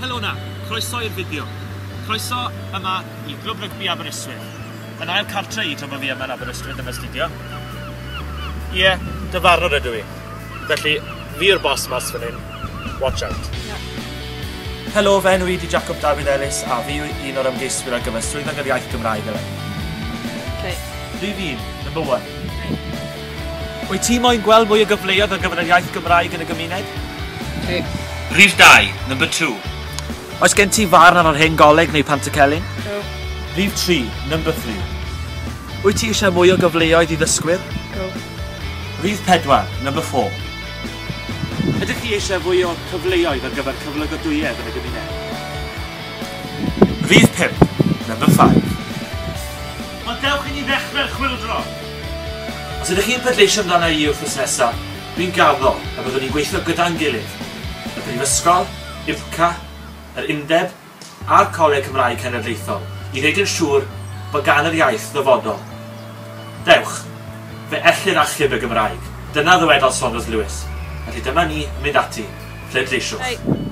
Helo na, croeso i'r fideo. Croeso yma i Glwb Rygbi Aberystwyth. Yn ail cartre i tra bod fi yma'n Aberystwyth yn astudio. Ie, dyfarnwr ydw i. Felly, fi yw'r boss mas fan hyn. Watch out. Helo, fe enw i di Jacob David Ellis a fi yw un o'r ymgeiswyr ar gyfer swyddog yr iaith Gymraeg eleni. Rhif 1, number 1. Wyt ti moyn gweld mwy o gyfleoedd ar gyfer yr iaith Gymraeg yn y gymuned? Rhif 2, number 2. Oes gen ti farn ar yr hen goleg neu Pantycelyn? No. Rhif 3, number 3. Wyt ti eisiau mwy o gyfleoedd i ddysgwyr? No. Rhif 4, number 4. Ydych chi eisiau fwy o cyfleoedd ar gyfer cyflogadwyedd yn y gymuned? Rhif 5, number 5. Ond dewch i ni ddechrau'r chwildro. Os ydych chi'n pleidleisio amdana i wrthnos nesaf, dwi'n gaddo a byddwn ni'n gweithio gyda'n gilydd. Y Brifysgol, IFCA, yr Undeb a'r Coleg Cymraeg Cenedlaethol i wneud yn siŵr bod gan yr iaith ddyfodol. Dewch, fe ellir achub y Gymraeg. Dyna ddywedodd Saunders Lewis. Felly dyma ni yn mynd ati, pleidleisiwch.